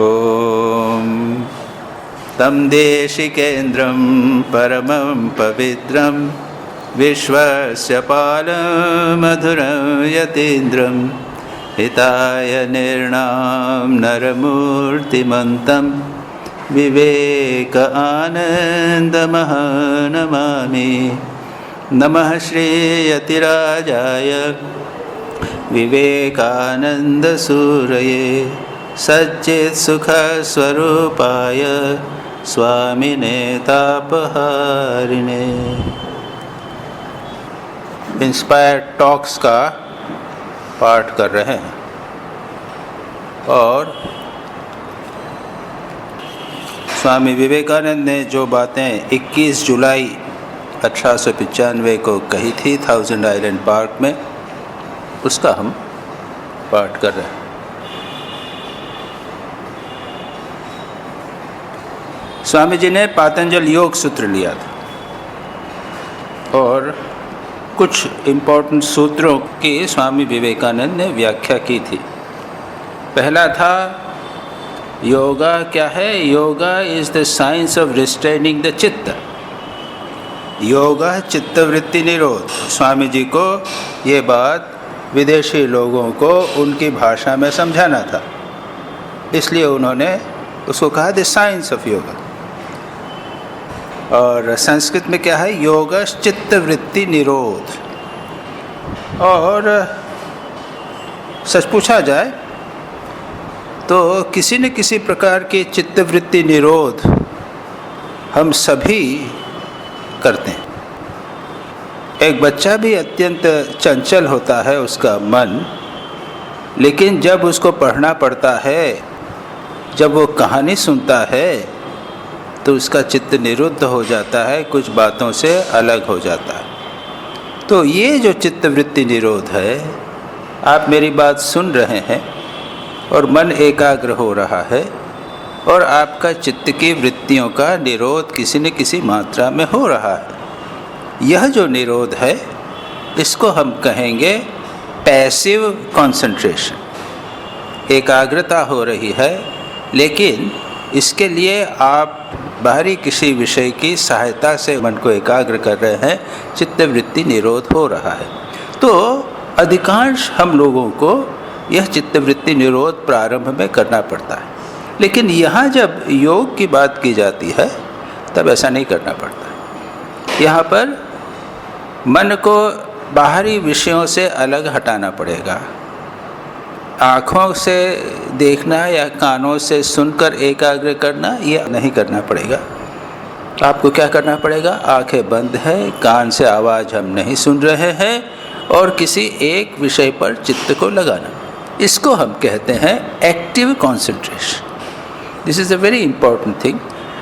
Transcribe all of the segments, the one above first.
ॐ तं देशिकेन्द्रं परमं पवित्रं विश्वस्य पालं मधुरं यतीन्द्रं हिताय निर्णां नरमूर्तिमन्तं विवेक आनन्दमहानमामि। नमः श्रीयतिराजाय विवेकानन्दसूरये सच्चित्सुखस्वरूपाय स्वामिने तापहारिणे। इंस्पायर टॉक्स का पाठ कर रहे हैं और स्वामी विवेकानंद ने जो बातें 21 जुलाई 1895 को कही थी थाउजेंड आइलैंड पार्क में, उसका हम पाठ कर रहे हैं। स्वामी जी ने पातंजल योग सूत्र लिया था और कुछ इम्पोर्टेंट सूत्रों की स्वामी विवेकानंद ने व्याख्या की थी। पहला था योगा क्या है? Yoga is the science of restraining the चित्त। योगा चित्तवृत्ति निरोध। स्वामी जी को ये बात विदेशी लोगों को उनकी भाषा में समझाना था, इसलिए उन्होंने उसको कहा द साइंस ऑफ योगा। और संस्कृत में क्या है? योगा चित्तवृत्ति निरोध। और सच पूछा जाए तो किसी न किसी प्रकार की चित्तवृत्ति निरोध हम सभी करते हैं। एक बच्चा भी अत्यंत चंचल होता है उसका मन, लेकिन जब उसको पढ़ना पड़ता है, जब वो कहानी सुनता है, तो उसका चित्त निरुद्ध हो जाता है, कुछ बातों से अलग हो जाता है। तो ये जो चित्तवृत्ति निरोध है, आप मेरी बात सुन रहे हैं और मन एकाग्र हो रहा है और आपका चित्त की वृत्तियों का निरोध किसी न किसी मात्रा में हो रहा है। यह जो निरोध है, इसको हम कहेंगे पैसिव कंसंट्रेशन। एकाग्रता हो रही है, लेकिन इसके लिए आप बाहरी किसी विषय की सहायता से मन को एकाग्र कर रहे हैं, चित्तवृत्ति निरोध हो रहा है। तो अधिकांश हम लोगों को यह चित्तवृत्ति निरोध प्रारंभ में करना पड़ता है, लेकिन यहाँ जब योग की बात की जाती है तब ऐसा नहीं करना पड़ता। यहाँ पर मन को बाहरी विषयों से अलग हटाना पड़ेगा। आँखों से देखना या कानों से सुनकर एकाग्र करना, यह नहीं करना पड़ेगा। आपको क्या करना पड़ेगा? आँखें बंद है, कान से आवाज़ हम नहीं सुन रहे हैं और किसी एक विषय पर चित्त को लगाना। इसको हम कहते हैं active concentration. This is a very important thing,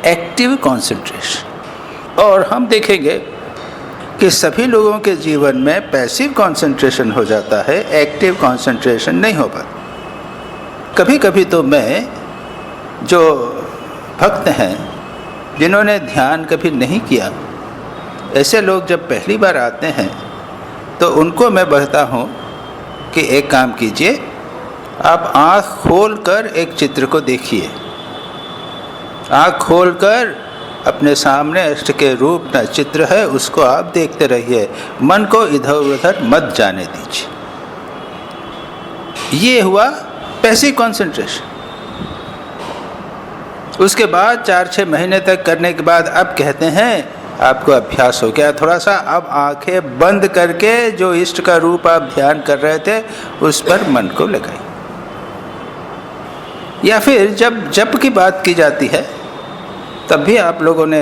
active concentration. और हम देखेंगे कि सभी लोगों के जीवन में पैसिव कंसंट्रेशन हो जाता है, एक्टिव कंसंट्रेशन नहीं हो पाता। कभी कभी तो मैं, जो भक्त हैं जिन्होंने ध्यान कभी नहीं किया, ऐसे लोग जब पहली बार आते हैं तो उनको मैं कहता हूँ कि एक काम कीजिए, आप आँख खोलकर एक चित्र को देखिए। आँख खोलकर अपने सामने इष्ट के रूप में चित्र है, उसको आप देखते रहिए, मन को इधर उधर मत जाने दीजिए। ये हुआ पैसिव कंसंट्रेशन। उसके बाद 4-6 महीने तक करने के बाद अब कहते हैं आपको अभ्यास हो गया थोड़ा सा, अब आंखें बंद करके जो इष्ट का रूप आप ध्यान कर रहे थे उस पर मन को लगाइए। या फिर जब जप की बात की जाती है तब भी आप लोगों ने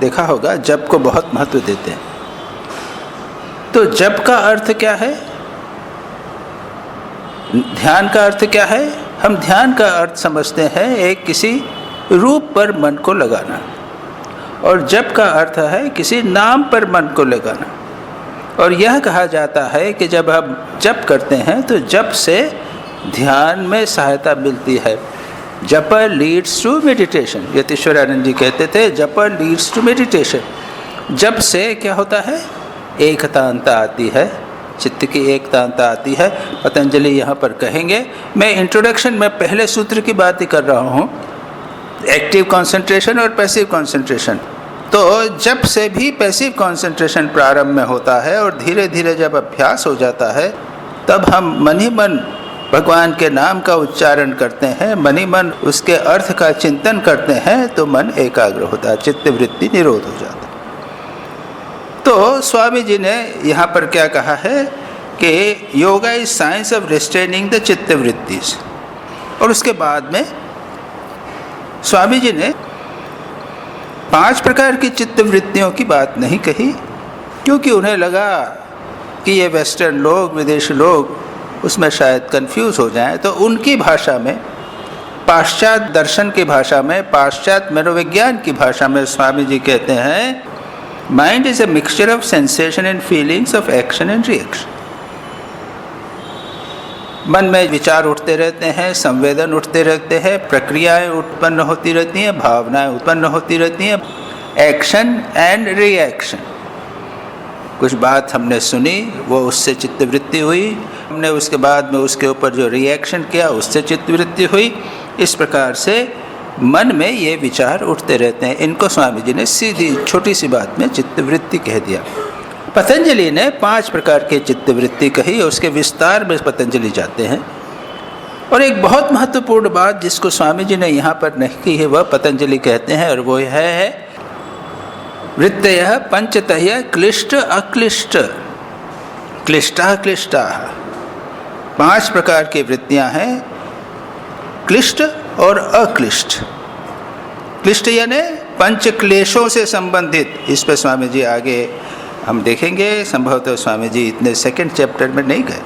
देखा होगा जप को बहुत महत्व देते हैं। तो जप का अर्थ क्या है? ध्यान का अर्थ क्या है? हम ध्यान का अर्थ समझते हैं एक किसी रूप पर मन को लगाना, और जप का अर्थ है किसी नाम पर मन को लगाना। और यह कहा जाता है कि जब हम जप करते हैं तो जप से ध्यान में सहायता मिलती है। जप लीड्स टू मेडिटेशन। यतीश्वरानंद जी कहते थे जप लीड्स टू मेडिटेशन। जप से क्या होता है? एकतांता आती है, चित्त की एकतांता आती है। पतंजलि यहाँ पर कहेंगे, मैं इंट्रोडक्शन में पहले सूत्र की बात ही कर रहा हूँ, एक्टिव कंसंट्रेशन और पैसिव कंसंट्रेशन। तो जब से भी पैसिव कंसंट्रेशन प्रारंभ में होता है और धीरे धीरे जब अभ्यास हो जाता है, तब हम मन ही मन भगवान के नाम का उच्चारण करते हैं, मन ही मन उसके अर्थ का चिंतन करते हैं, तो मन एकाग्र होता है, चित्तवृत्ति निरोध हो जाता है। तो स्वामी जी ने यहाँ पर क्या कहा है कि yoga is science of restraining the चित्तवृत्तिस। और उसके बाद में स्वामी जी ने 5 प्रकार की चित्तवृत्तियों की बात नहीं कही, क्योंकि उन्हें लगा कि ये वेस्टर्न लोग, विदेशी लोग उसमें शायद कंफ्यूज हो जाएं। तो उनकी भाषा में, पाश्चात्य दर्शन की भाषा में, पाश्चात्य मनोविज्ञान की भाषा में स्वामी जी कहते हैं, mind is a mixture of sensation and feelings of action and reaction. मन में विचार उठते रहते हैं, संवेदन उठते रहते हैं, प्रक्रियाएं उत्पन्न होती रहती हैं, भावनाएं उत्पन्न होती रहती हैं, एक्शन एंड रिएक्शन। कुछ बात हमने सुनी, वो उससे चित्तवृत्ति हुई, हमने उसके बाद में उसके ऊपर जो रिएक्शन किया उससे चित्तवृत्ति हुई। इस प्रकार से मन में ये विचार उठते रहते हैं। इनको स्वामी जी ने सीधी छोटी सी बात में चित्तवृत्ति कह दिया। पतंजलि ने 5 प्रकार की चित्तवृत्ति कही, उसके विस्तार में पतंजलि जाते हैं। और एक बहुत महत्वपूर्ण बात जिसको स्वामी जी ने यहाँ पर नहीं की है, वह पतंजलि कहते हैं, और वो है वृत्तयः पंचतः क्लिष्ट अक्लिष्ट क्लिष्टा क्लिष्टा। 5 प्रकार की वृत्तियाँ हैं, क्लिष्ट और अक्लिष्ट। क्लिष्ट यानी पंच क्लेशों से संबंधित। इस पर स्वामी जी आगे हम देखेंगे, संभवतः स्वामी जी इतने सेकंड चैप्टर में नहीं गए,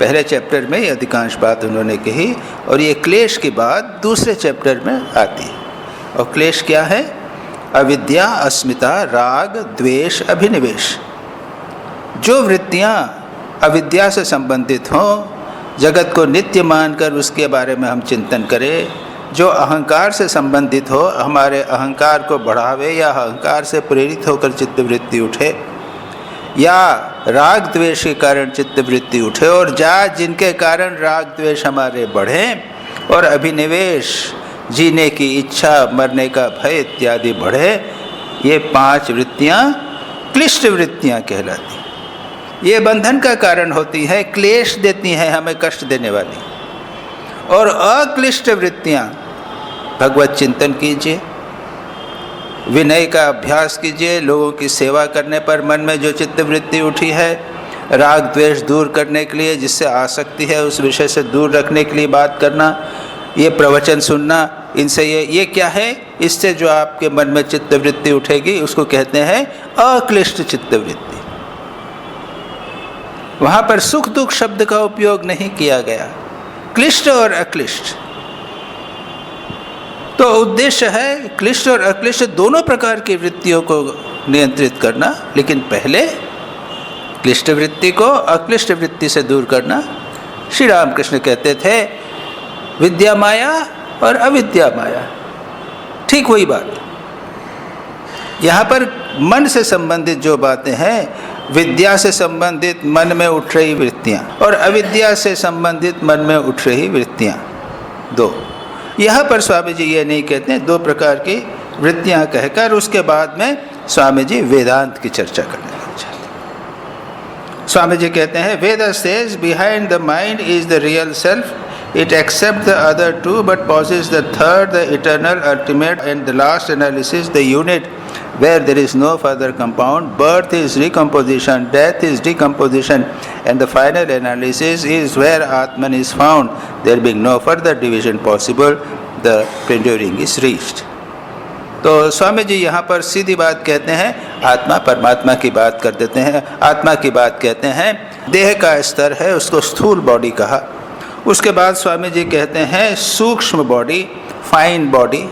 पहले चैप्टर में अधिकांश बात उन्होंने कही, और ये क्लेश की बात दूसरे चैप्टर में आती है। और क्लेश क्या है? अविद्या, अस्मिता, राग, द्वेष, अभिनिवेश। जो वृत्तियाँ अविद्या से संबंधित हों, जगत को नित्य मानकर उसके बारे में हम चिंतन करें, जो अहंकार से संबंधित हो, हमारे अहंकार को बढ़ावे या अहंकार से प्रेरित होकर चित्तवृत्ति उठे, या राग द्वेष के कारण चित्तवृत्ति उठे, और जिनके कारण राग द्वेष हमारे बढ़े, और अभिनिवेश, जीने की इच्छा, मरने का भय इत्यादि बढ़े, ये 5 वृत्तियाँ क्लिष्ट वृत्तियाँ कहलाती। ये बंधन का कारण होती है, क्लेश देती हैं हमें, कष्ट देने वाली। और अक्लिष्ट वृत्तियाँ, भगवत चिंतन कीजिए, विनय का अभ्यास कीजिए, लोगों की सेवा करने पर मन में जो चित्तवृत्ति उठी है, राग द्वेष दूर करने के लिए, जिससे आसक्ति है उस विषय से दूर रखने के लिए बात करना, ये प्रवचन सुनना, इनसे ये क्या है? इससे जो आपके मन में चित्तवृत्ति उठेगी उसको कहते हैं अक्लिष्ट चित्तवृत्ति। वहाँ पर सुख दुख शब्द का उपयोग नहीं किया गया, क्लिष्ट और अक्लिष्ट। तो उद्देश्य है क्लिष्ट और अक्लिष्ट दोनों प्रकार की वृत्तियों को नियंत्रित करना, लेकिन पहले क्लिष्ट वृत्ति को अक्लिष्ट वृत्ति से दूर करना। श्री रामकृष्ण कहते थे विद्या माया और अविद्या माया, ठीक वही बात। यहाँ पर मन से संबंधित जो बातें हैं, विद्या से संबंधित मन में उठ रही वृत्तियाँ और अविद्या से संबंधित मन में उठ रही वृत्तियाँ, 2। यहाँ पर स्वामी जी ये नहीं कहते हैं, 2 प्रकार की वृत्तियाँ कहकर उसके बाद में स्वामी जी वेदांत की चर्चा करने लग जाते हैं। स्वामी जी कहते हैं Veda says behind the mind is the real self, it accepts the other 2 but possesses the third, the eternal, ultimate, and the last analysis, the unit where there is no further compound. Birth is recomposition, death is decomposition, and the final analysis is where Atman is found. There being no further division possible, the enduring is reached. तो स्वामी जी यहाँ पर सीधी बात कहते हैं, आत्मा परमात्मा की बात कर देते हैं। आत्मा की बात कहते हैं, देह का स्तर है उसको स्थूल बॉडी कहा। उसके बाद स्वामी जी कहते हैं सूक्ष्म बॉडी, फाइन बॉडी।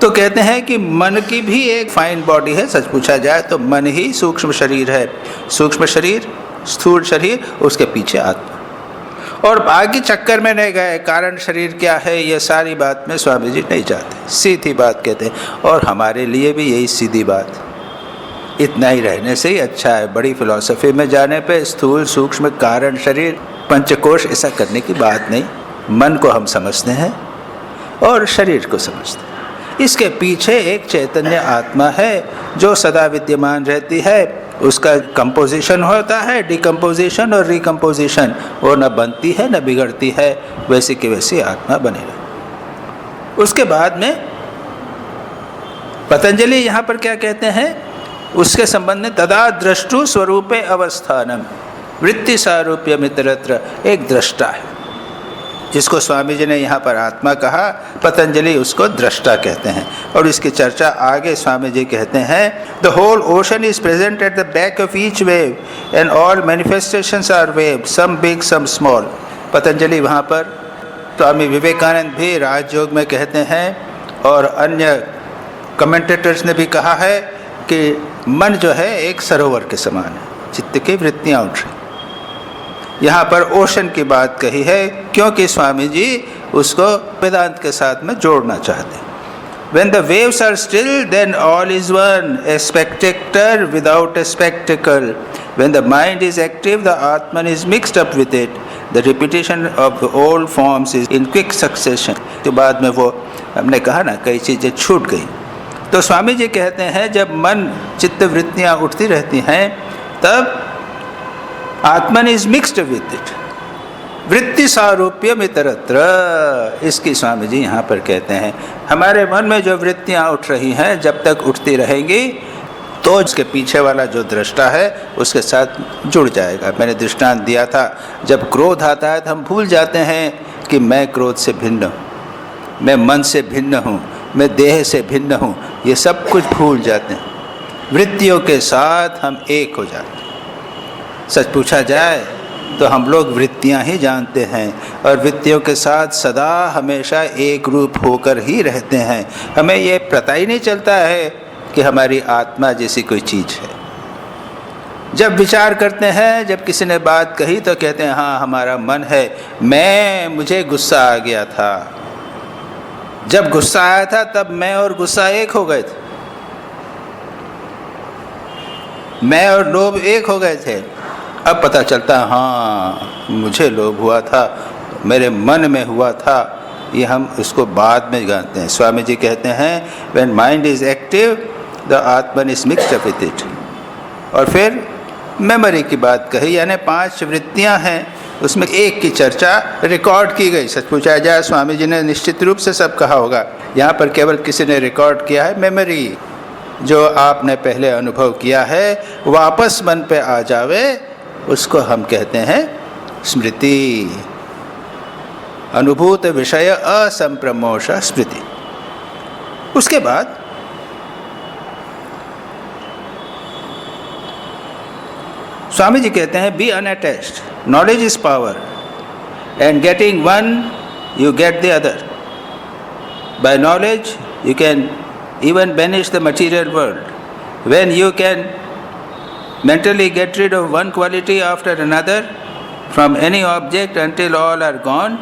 तो कहते हैं कि मन की भी एक फाइन बॉडी है, सच पूछा जाए तो मन ही सूक्ष्म शरीर है। सूक्ष्म शरीर, स्थूल शरीर, उसके पीछे आत्मा। और आगे चक्कर में नहीं गए, कारण शरीर क्या है ये सारी बात में स्वामी जी नहीं चाहते, सीधी बात कहते हैं। और हमारे लिए भी यही सीधी बात, इतना ही रहने से ही अच्छा है। बड़ी फिलॉसफी में जाने पे स्थूल सूक्ष्म कारण शरीर पंचकोश ऐसा करने की बात नहीं। मन को हम समझते हैं और शरीर को समझते हैं। इसके पीछे एक चैतन्य आत्मा है जो सदा विद्यमान रहती है। उसका कंपोजिशन होता है, डिकम्पोजिशन और रिकम्पोजिशन। वो न बनती है न बिगड़ती है, वैसी की वैसी आत्मा बनी रहे। उसके बाद में पतंजलि यहाँ पर क्या कहते हैं, उसके संबंध में तदा द्रष्टु स्वरूपे अवस्थानम वृत्ति सारूप्य मित्रत्र, एक दृष्टा है जिसको स्वामी जी ने यहाँ पर आत्मा कहा, पतंजलि उसको दृष्टा कहते हैं। और इसकी चर्चा आगे स्वामी जी कहते हैं, the whole ocean is present at the back of each wave and all manifestations are wave, some big some small. Patanjali वहाँ पर स्वामी विवेकानंद भी राजयोग में कहते हैं और अन्य कमेंटेटर्स ने भी कहा है कि मन जो है एक सरोवर के समान है, चित्त की वृत्तियाँ उठ रही। यहाँ पर ओशन की बात कही है क्योंकि स्वामी जी उसको वेदांत के साथ में जोड़ना चाहते हैं। When the waves are still, then all is one, a spectator without a spectacle. When the mind is active, the Atman is mixed up with it. The repetition of the old forms is in quick succession. तो बाद में वो हमने कहा ना कई चीज़ें छूट गई। तो स्वामी जी कहते हैं जब मन चित्त वृत्तियाँ उठती रहती हैं तब आत्मन इज मिक्स्ड विद इट, वृत्ति सारूप्य मित्रत्र। इसकी स्वामी जी यहाँ पर कहते हैं हमारे मन में जो वृत्तियाँ उठ रही हैं जब तक उठती रहेंगी तो उसके पीछे वाला जो दृष्टा है उसके साथ जुड़ जाएगा। मैंने दृष्टांत दिया था, जब क्रोध आता है तो हम भूल जाते हैं कि मैं क्रोध से भिन्न हूँ, मैं मन से भिन्न हूँ, मैं देह से भिन्न हूँ, ये सब कुछ भूल जाते हैं। वृत्तियों के साथ हम एक हो जाते हैं। सच पूछा जाए तो हम लोग वृत्तियाँ ही जानते हैं और वृत्तियों के साथ सदा हमेशा एक रूप होकर ही रहते हैं। हमें ये पता ही नहीं चलता है कि हमारी आत्मा जैसी कोई चीज़ है। जब विचार करते हैं, जब किसी ने बात कही तो कहते हैं हाँ हमारा मन है, मुझे गुस्सा आ गया था। जब गुस्सा आया था तब मैं और गुस्सा एक हो गए थे, मैं और लोभ एक हो गए थे। अब पता चलता हाँ मुझे लोभ हुआ था, मेरे मन में हुआ था। ये हम उसको बाद में जानते हैं। स्वामी जी कहते हैं when mind is active the Atman is mixed up with it. और फिर मेमोरी की बात कही, यानी 5 वृत्तियां हैं, उसमें एक की चर्चा रिकॉर्ड की गई। सच पूछा जाए स्वामी जी ने निश्चित रूप से सब कहा होगा, यहाँ पर केवल किसी ने रिकॉर्ड किया है। मेमोरी जो आपने पहले अनुभव किया है वापस मन पे आ जावे, उसको हम कहते हैं स्मृति। अनुभूत विषय असंप्रमोष स्मृति। उसके बाद स्वामी जी कहते हैं be unattached, knowledge is power and getting one you get the other. By knowledge you can even banish the material world. When you can mentally get rid of one quality after another from any object until all are gone,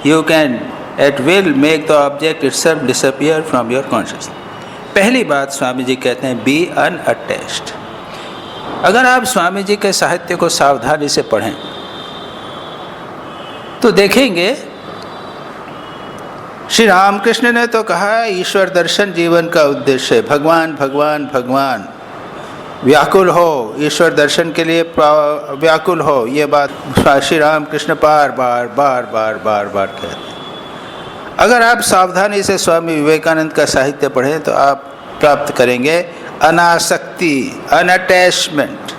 you can at will make the object itself disappear from your consciousness. पहली बात स्वामी जी कहते हैं be unattached. अगर आप स्वामी जी के साहित्य को सावधानी से पढ़ें तो देखेंगे श्री रामकृष्ण ने तो कहा ईश्वर दर्शन जीवन का उद्देश्य है। भगवान भगवान भगवान, व्याकुल हो, ईश्वर दर्शन के लिए व्याकुल हो, ये बात श्री रामकृष्ण बार बार बार बार बार बार कहते हैं। अगर आप सावधानी से स्वामी विवेकानंद का साहित्य पढ़ें तो आप प्राप्त करेंगे अनासक्ति, अनअटैचमेंट,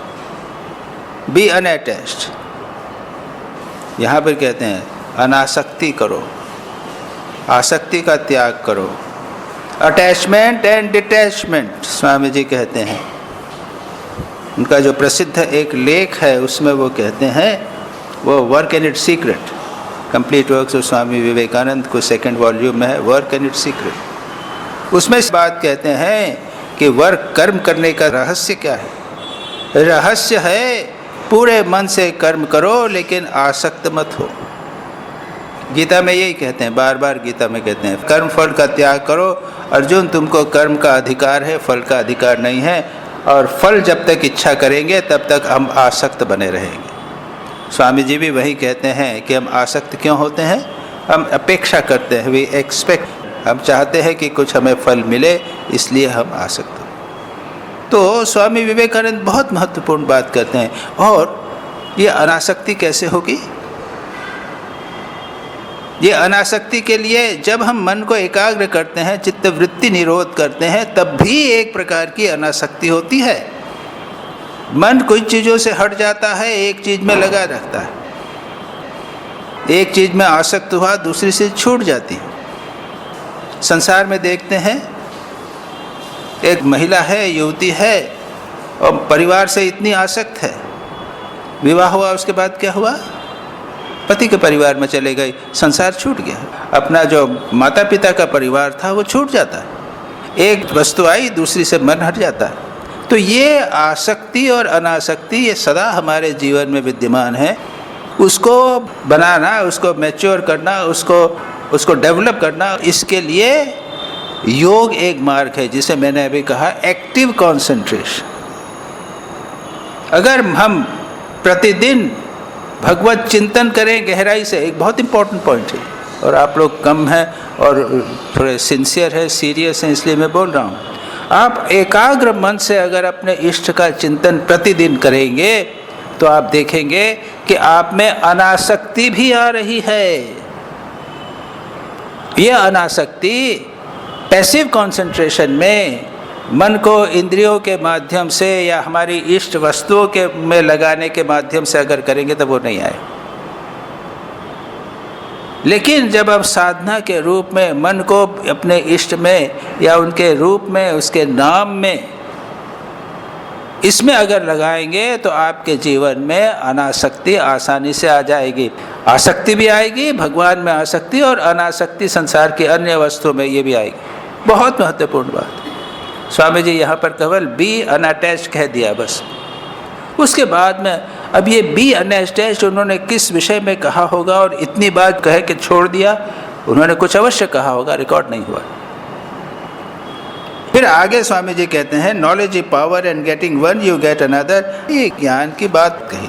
बी अनअटैच्ड। यहाँ पर कहते हैं अनासक्ति करो, आसक्ति का त्याग करो। अटैचमेंट एंड डिटैचमेंट स्वामी जी कहते हैं। उनका जो प्रसिद्ध एक लेख है उसमें वो कहते हैं, वो work and its secret, complete works of Swami Vivekananda को 2nd वॉल्यूम में है, वर्क एंड इट्स सीक्रेट। उसमें इस बात कहते हैं कि वर्क कर्म करने का रहस्य क्या है। रहस्य है पूरे मन से कर्म करो लेकिन आसक्त मत हो। गीता में यही कहते हैं, बार बार गीता में कहते हैं कर्म फल का त्याग करो। अर्जुन तुमको कर्म का अधिकार है, फल का अधिकार नहीं है। और फल जब तक इच्छा करेंगे तब तक हम आसक्त बने रहेंगे। स्वामी जी भी वही कहते हैं कि हम आसक्त क्यों होते हैं, हम अपेक्षा करते हैं, वी एक्सपेक्ट, हम चाहते हैं कि कुछ हमें फल मिले, इसलिए हम आसक्त हो। तो स्वामी विवेकानंद बहुत महत्वपूर्ण बात करते हैं। और ये अनासक्ति कैसे होगी? ये अनासक्ति के लिए जब हम मन को एकाग्र करते हैं, चित्तवृत्ति निरोध करते हैं, तब भी एक प्रकार की अनासक्ति होती है। मन कुछ चीज़ों से हट जाता है, एक चीज़ में लगा रहता है, एक चीज़ में आसक्त हुआ, दूसरी से छूट जाती है। संसार में देखते हैं, एक महिला है, युवती है, और परिवार से इतनी आसक्त है, विवाह हुआ, उसके बाद क्या हुआ, पति के परिवार में चले गई, संसार छूट गया। अपना जो माता पिता का परिवार था वो छूट जाता है, एक वस्तु आई, दूसरी से मन हट जाता है। तो ये आसक्ति और अनासक्ति ये सदा हमारे जीवन में विद्यमान है। उसको बनाना, उसको मैच्योर करना, उसको डेवलप करना, इसके लिए योग एक मार्ग है, जिसे मैंने अभी कहा एक्टिव कॉन्सेंट्रेशन। अगर हम प्रतिदिन भगवत चिंतन करें गहराई से, एक बहुत इंपॉर्टेंट पॉइंट है, और आप लोग कम हैं और थोड़े सिंसियर है, सीरियस हैं, इसलिए मैं बोल रहा हूँ। आप एकाग्र मन से अगर अपने इष्ट का चिंतन प्रतिदिन करेंगे तो आप देखेंगे कि आप में अनासक्ति भी आ रही है। यह अनासक्ति पैसिव कंसंट्रेशन में मन को इंद्रियों के माध्यम से या हमारी इष्ट वस्तुओं के में लगाने के माध्यम से अगर करेंगे तो वो नहीं आए। लेकिन जब आप साधना के रूप में मन को अपने इष्ट में या उनके रूप में, उसके नाम में, इसमें अगर लगाएंगे तो आपके जीवन में अनासक्ति आसानी से आ जाएगी। आसक्ति भी आएगी, भगवान में आसक्ति, और अनासक्ति संसार की अन्य वस्तुओं में ये भी आएगी। बहुत महत्वपूर्ण बात। स्वामी जी यहाँ पर केवल बी अनअटैच्ड कह दिया बस। उसके बाद में अब ये बी अनअटैच्ड उन्होंने किस विषय में कहा होगा, और इतनी बात कह के छोड़ दिया, उन्होंने कुछ अवश्य कहा होगा, रिकॉर्ड नहीं हुआ। फिर आगे स्वामी जी कहते हैं knowledge is power and getting one you get another. ये ज्ञान की बात कही।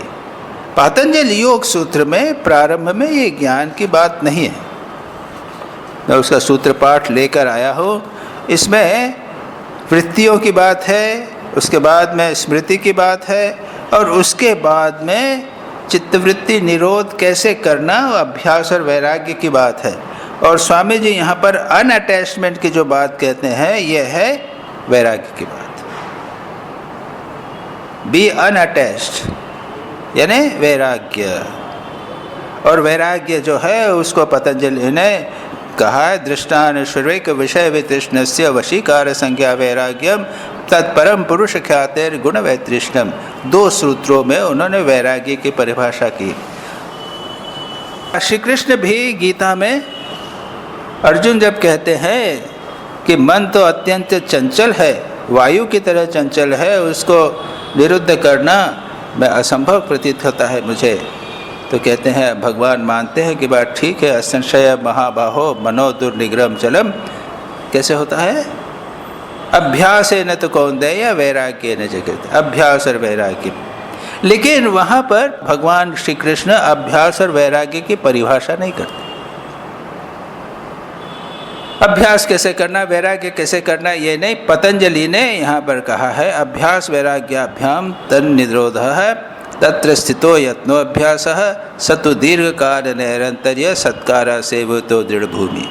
पतंजलि योग सूत्र में प्रारंभ में ये ज्ञान की बात नहीं है। मैं उसका सूत्र पाठ लेकर आया हूँ। इसमें वृत्तियों की बात है, उसके बाद में स्मृति की बात है, और उसके बाद में चित्तवृत्ति निरोध कैसे करना, अभ्यास और वैराग्य की बात है। और स्वामी जी यहाँ पर अनअटैचमेंट की जो बात कहते हैं, यह है वैराग्य की बात। बी अनअटैच्ड यानी वैराग्य। और वैराग्य जो है उसको पतंजलि ने कहा है दृष्टान श्रेक विषय वितृष्णस्य वशीकार संज्ञा वैराग्यम तत्परम पुरुष ख्यातेर गुण वैतृष्णम। 2 सूत्रों में उन्होंने वैराग्य की परिभाषा की। श्री कृष्ण भी गीता में अर्जुन जब कहते हैं कि मन तो अत्यंत चंचल है, वायु की तरह चंचल है, उसको निरुद्ध करना मैं असंभव प्रतीत होता है मुझे, तो कहते हैं भगवान मानते हैं कि बात ठीक है। असंशय महाबाहो मनो दुर्निग्रहम चलम। कैसे होता है? अभ्यास है न तो कौन्तेय वैराग्य न जगत। अभ्यास और वैराग्य। लेकिन वहाँ पर भगवान श्री कृष्ण अभ्यास और वैराग्य की परिभाषा नहीं करते। अभ्यास कैसे करना, वैराग्य कैसे करना, ये नहीं। पतंजलि ने यहाँ पर कहा है अभ्यास वैराग्याभ्याम तन निरोधः तत्र स्थितो यत्नो अभ्यासः सतु दीर्घकाल नैरंतर्य सत्कारा सेवतो दृढ़ भूमि।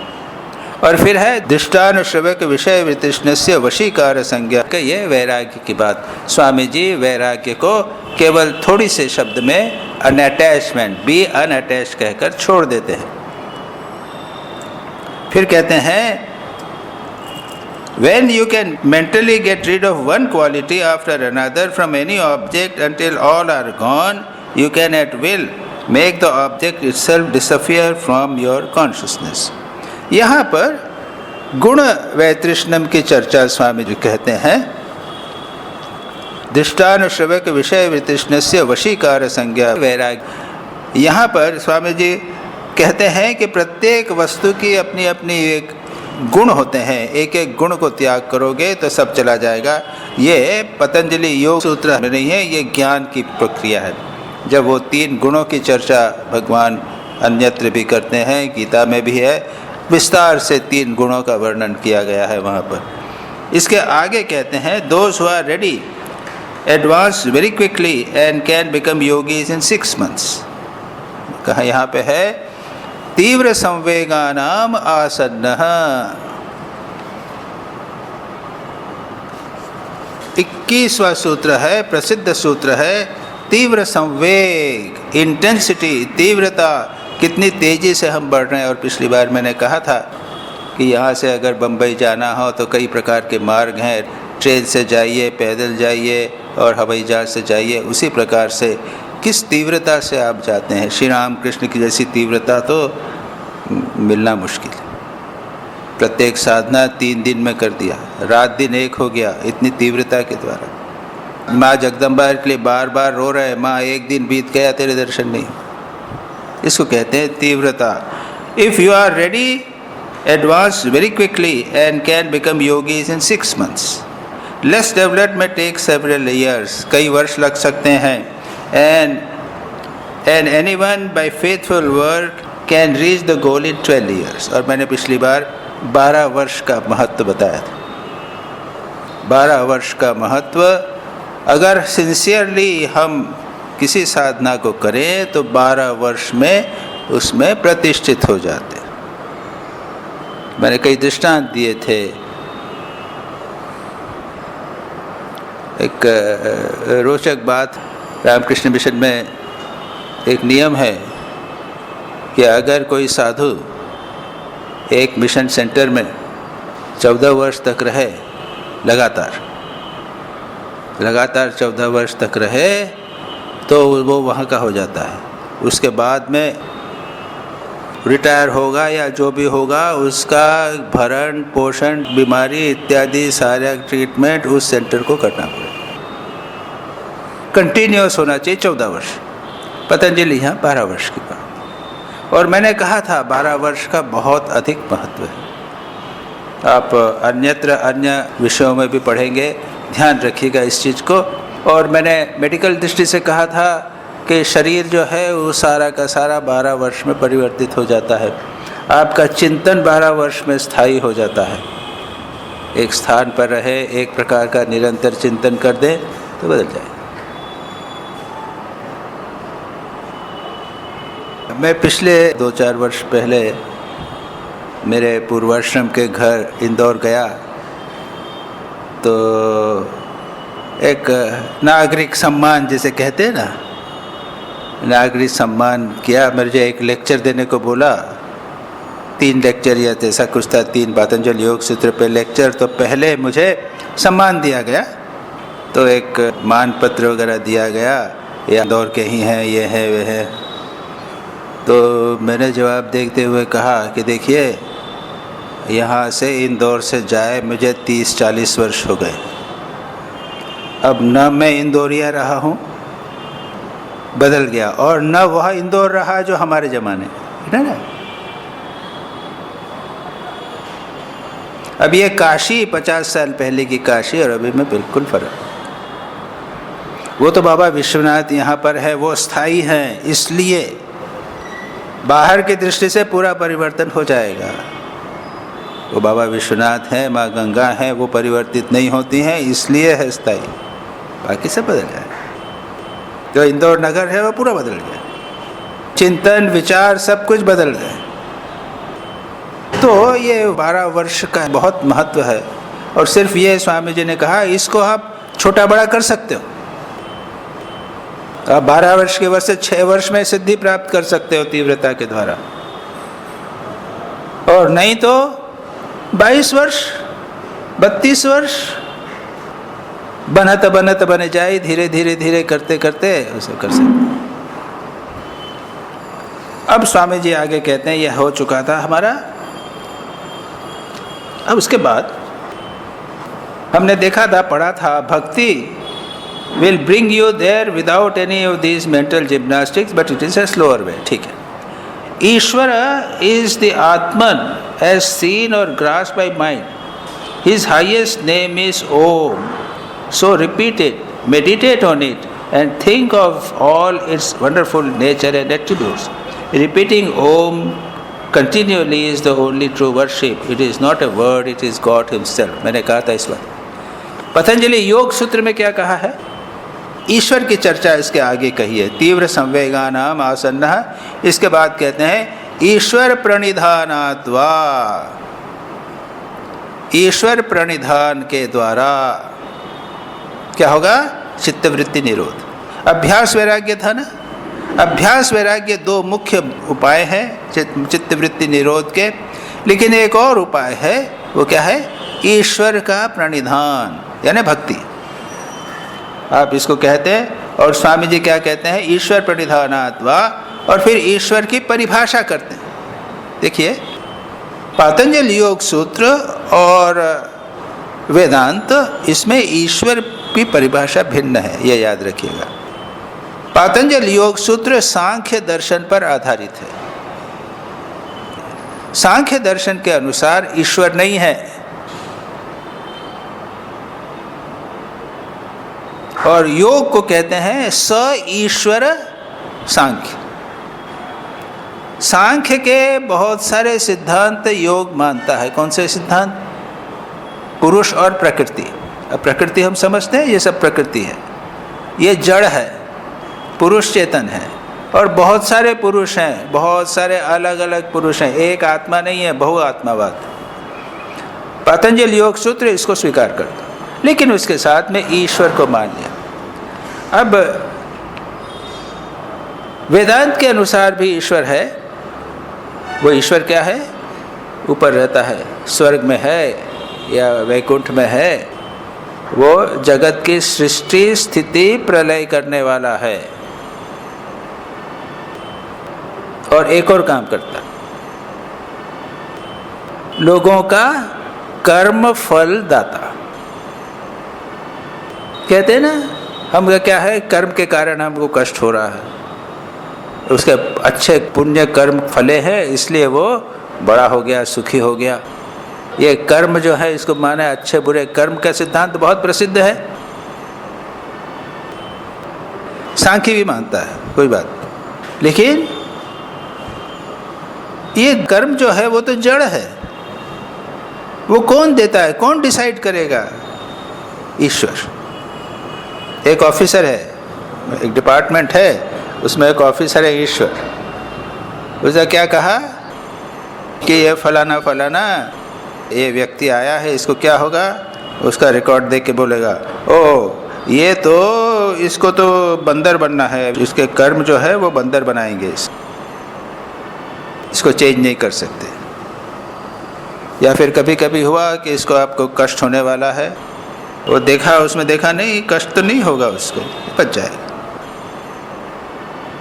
और फिर है दृष्टानुश्रवक विषय वितृष्णस्य वशीकार संज्ञा। ये वैराग्य की बात। स्वामी जी वैराग्य को केवल थोड़ी से शब्द में अनअटैचमेंट, बी अनअटैच कहकर छोड़ देते हैं। फिर कहते हैं when you can mentally get rid of one quality after another from any object until all are gone, you can at will make the object itself disappear from your consciousness. यहाँ पर गुण वैतृष्णम की चर्चा स्वामी जी कहते हैं दृष्टानुश्रवक विषय वितृष्णस्य वशीकार संज्ञा वैराग्य। यहाँ पर स्वामी जी कहते हैं कि प्रत्येक वस्तु की अपनी अपनी एक गुण होते हैं, एक एक गुण को त्याग करोगे तो सब चला जाएगा। ये पतंजलि योग सूत्र में नहीं है, ये ज्ञान की प्रक्रिया है। जब वो 3 गुणों की चर्चा भगवान अन्यत्र भी करते हैं, गीता में भी है, विस्तार से 3 गुणों का वर्णन किया गया है वहाँ पर। इसके आगे कहते हैं those who are ready advance very quickly and can become yogis in 6 months। कहा यहाँ पे है तीव्र संवेगानाम आसन्नः। 21वां सूत्र है, प्रसिद्ध सूत्र है, तीव्र संवेग, इंटेंसिटी, तीव्रता, कितनी तेज़ी से हम बढ़ रहे हैं। और पिछली बार मैंने कहा था कि यहाँ से अगर बम्बई जाना हो तो कई प्रकार के मार्ग हैं, ट्रेन से जाइए, पैदल जाइए और हवाई जहाज से जाइए। उसी प्रकार से किस तीव्रता से आप जाते हैं, श्री राम कृष्ण की जैसी तीव्रता तो मिलना मुश्किल है। प्रत्येक साधना 3 दिन में कर दिया, रात दिन एक हो गया, इतनी तीव्रता के द्वारा। माँ जगदम्बा के लिए बार बार रो रहे हैं, माँ एक दिन बीत गया तेरे दर्शन नहीं। इसको कहते हैं तीव्रता। If you are ready advance very quickly and can become yogis in 6 months. Less developed may take several years, कई वर्ष लग सकते हैं। And anyone by faithful work can reach the goal in 12 years। और मैंने पिछली बार 12 वर्ष का महत्व बताया था। 12 वर्ष का महत्व, अगर सिंसियरली हम किसी साधना को करें तो 12 वर्ष में उसमें प्रतिष्ठित हो जाते हैं। मैंने कई दृष्टांत दिए थे। एक रोचक बात, रामकृष्ण मिशन में एक नियम है कि अगर कोई साधु एक मिशन सेंटर में 14 वर्ष तक रहे, लगातार 14 वर्ष तक रहे, तो वो वहाँ का हो जाता है। उसके बाद में रिटायर होगा या जो भी होगा, उसका भरण पोषण, बीमारी इत्यादि सारा ट्रीटमेंट उस सेंटर को करना पड़ेगा। कंटिन्यूस होना चाहिए 14 वर्ष। पतंजलि यहाँ 12 वर्ष की बात। और मैंने कहा था 12 वर्ष का बहुत अधिक महत्व है। आप अन्यत्र अन्य विषयों में भी पढ़ेंगे, ध्यान रखिएगा इस चीज़ को। और मैंने मेडिकल दृष्टि से कहा था कि शरीर जो है वो सारा का सारा 12 वर्ष में परिवर्तित हो जाता है। आपका चिंतन 12 वर्ष में स्थायी हो जाता है। एक स्थान पर रहे, एक प्रकार का निरंतर चिंतन कर दे तो बदल जाए। मैं पिछले 2-4 वर्ष पहले मेरे पूर्वाश्रम के घर इंदौर गया, तो एक नागरिक सम्मान जिसे कहते हैं ना, नागरिक सम्मान किया। मुझे एक लेक्चर देने को बोला, 3 लेक्चर या जैसा कुछ था, 3 पतंजलि योग सूत्र पे लेक्चर। तो पहले मुझे सम्मान दिया गया, तो एक मान पत्र वगैरह दिया गया, ये इंदौर के ही हैं, ये है वे है। तो मैंने जवाब देखते हुए कहा कि देखिए, यहाँ से इंदौर से जाए मुझे 30-40 वर्ष हो गए। अब न मैं इंदौरिया रहा हूँ, बदल गया, और न वह इंदौर रहा जो हमारे ज़माने है ना। अब ये काशी 50 साल पहले की काशी और अभी में बिल्कुल फ़र्क। वो तो बाबा विश्वनाथ यहाँ पर है, वो स्थायी हैं, इसलिए बाहर की दृष्टि से पूरा परिवर्तन हो जाएगा। वो बाबा विश्वनाथ हैं, माँ गंगा हैं, वो परिवर्तित नहीं होती हैं, इसलिए है स्थायी, बाकी सब बदल जाए। जो इंदौर नगर है वो पूरा बदल गया, चिंतन विचार सब कुछ बदल गए। तो ये 12 वर्ष का बहुत महत्व है। और सिर्फ ये स्वामी जी ने कहा, इसको आप छोटा बड़ा कर सकते हो। आप 12 वर्ष के वर्ष से 6 वर्ष में सिद्धि प्राप्त कर सकते हो तीव्रता के द्वारा, और नहीं तो 22 वर्ष 32 वर्ष बनत बनत बने जाए, धीरे धीरे धीरे करते करते उसे कर सकते। अब स्वामी जी आगे कहते हैं, यह हो चुका था हमारा। अब उसके बाद हमने देखा था, पढ़ा था, भक्ति will bring you there without any of these mental gymnastics, but it is a slower way। ठीक है, ईश्वर is the Atman as seen or grasped by mind. His highest name is Om. So repeat it, meditate on it, and think of all its wonderful nature and attributes. Repeating Om continually is the only true worship. It is not a word, it is God Himself. मैंने कहा था इस बार। पतंजलि योग सूत्र में क्या कहा है? ईश्वर की चर्चा इसके आगे कही है। तीव्र संवेगानाम आसन्नः, इसके बाद कहते हैं ईश्वर प्रणिधानाद्वा, ईश्वर प्रणिधान के द्वारा क्या होगा? चित्तवृत्ति निरोध। अभ्यास वैराग्य था ना? अभ्यास वैराग्य दो मुख्य उपाय हैं चित्तवृत्ति निरोध के, लेकिन एक और उपाय है, वो क्या है? ईश्वर का प्रणिधान, यानी भक्ति। आप इसको कहते हैं, और स्वामी जी क्या कहते हैं? ईश्वर प्रणिधानात्वा, और फिर ईश्वर की परिभाषा करते हैं। देखिए, पातंजलि योग सूत्र और वेदांत, इसमें ईश्वर की परिभाषा भिन्न है, ये याद रखिएगा। पातंजलि योग सूत्र सांख्य दर्शन पर आधारित है। सांख्य दर्शन के अनुसार ईश्वर नहीं है, और योग को कहते हैं स ईश्वर सांख्य। सांख्य के बहुत सारे सिद्धांत योग मानता है। कौन से सिद्धांत? पुरुष और प्रकृति। अब प्रकृति हम समझते हैं, ये सब प्रकृति है, ये जड़ है, पुरुष चेतन है, और बहुत सारे पुरुष हैं, बहुत सारे अलग अलग पुरुष हैं, एक आत्मा नहीं है, बहुआत्मावाद। पतंजलि योग सूत्र इसको स्वीकार करता, लेकिन उसके साथ में ईश्वर को मान लिया। अब वेदांत के अनुसार भी ईश्वर है। वो ईश्वर क्या है? ऊपर रहता है, स्वर्ग में है या वैकुंठ में है। वो जगत की सृष्टि स्थिति प्रलय करने वाला है, और एक और काम करता, लोगों का कर्म फल दाता। कहते हैं ना, हम क्या है? कर्म के कारण हमको कष्ट हो रहा है, उसके अच्छे पुण्य कर्म फले हैं, इसलिए वो बड़ा हो गया, सुखी हो गया। ये कर्म जो है, इसको माने अच्छे बुरे कर्म का सिद्धांत बहुत प्रसिद्ध है। सांख्य भी मानता है, कोई बात। लेकिन ये कर्म जो है वो तो जड़ है, वो कौन देता है? कौन डिसाइड करेगा? ईश्वर। एक ऑफिसर है, एक डिपार्टमेंट है, उसमें एक ऑफिसर है ईश्वर। उसने क्या कहा कि ये फलाना फलाना ये व्यक्ति आया है, इसको क्या होगा? उसका रिकॉर्ड देख के बोलेगा, ओ ये तो, इसको तो बंदर बनना है, इसके कर्म जो है वो बंदर बनाएंगे, इसको चेंज नहीं कर सकते। या फिर कभी कभी हुआ कि इसको आपको कष्ट होने वाला है, वो देखा, उसमें देखा नहीं, कष्ट तो नहीं होगा, उसको बच जाएगा।